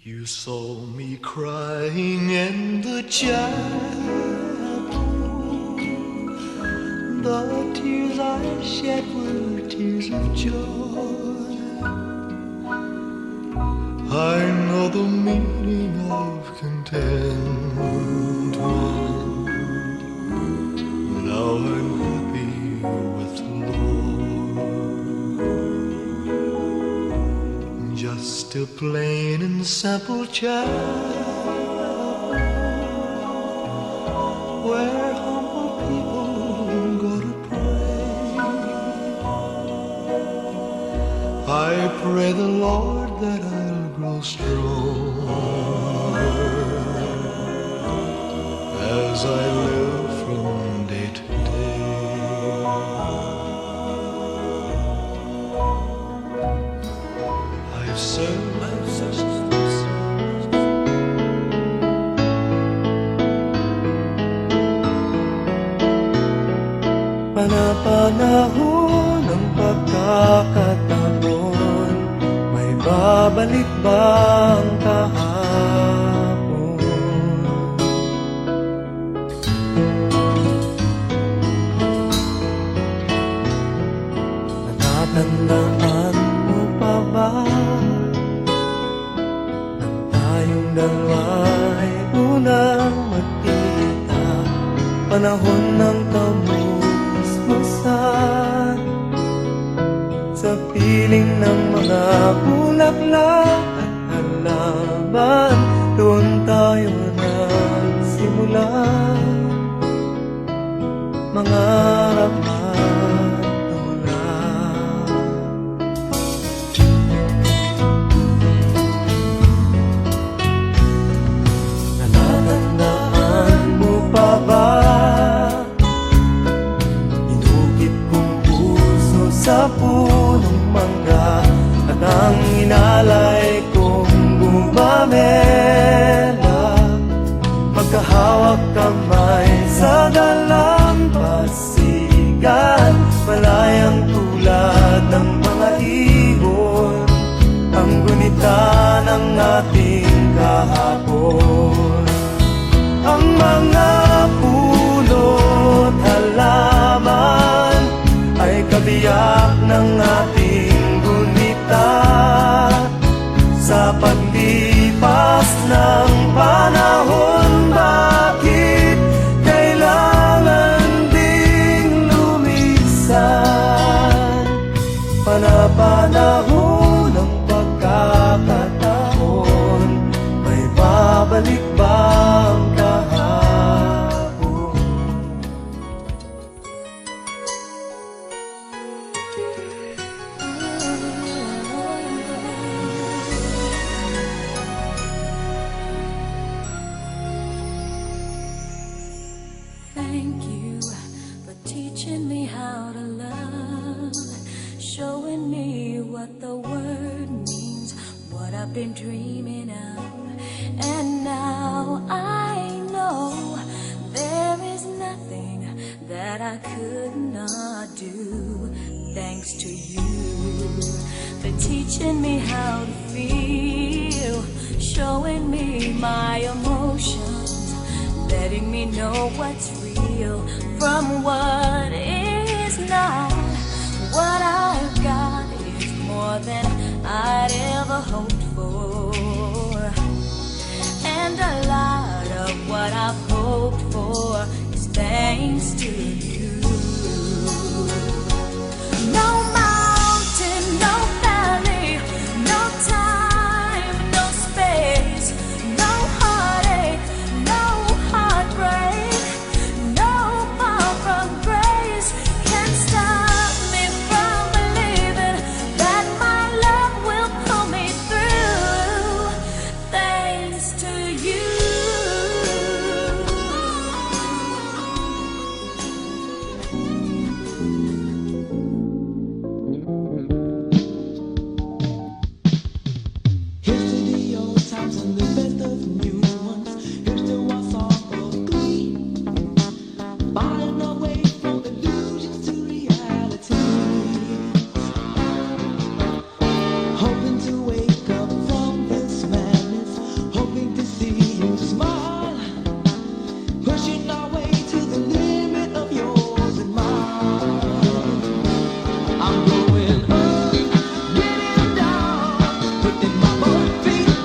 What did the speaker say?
You saw me crying in the chapel. The tears I shed were tears of joy. I know the meaning of contentment. Now I'm happy with the Lord. Just a plain and simple child, where humble people go to pray. I pray the Lord that I'll grow stronger as I live from day to day. I've served Panapanahon ng pagkakataon, may babalik ba ang kahapon? Natatandaan mo pa ba nang tayong dalawa'y unang magkita? Panahon ng kamusmusan sa piling ng mga bulaklak at halaman, doon tayo nagsimula mangarap at tumulak. Natatandaan mo pa ba sa punong mangga at ang inalay kong gumamela, magkahawak kamay sa dalampasigan, malayang tulad ng mga ibon, ang gunita ng ating kahapon. Ang mga puno't halaman ay kabiyak ng ating gunita sa paglipas ng panahon. Bakit kailangan ding lumisan? Panapanahon ng pagkakataon, may babalik ba ang kahapon? Thank you for teaching me how to love, showing me what the word means, what I've been dreaming of. And now I know there is nothing that I could not do. Thanks to you for teaching me how to feel, showing me my emotions, letting me know what's real from what is not. What I've got is more than I'd ever hoped for, and a lot of what I've hoped for is thanks to you. No mountain, no valley, no time, no space, no heartache, no heartbreak, no far from grace can stop me from believing that my love will pull me through. feet.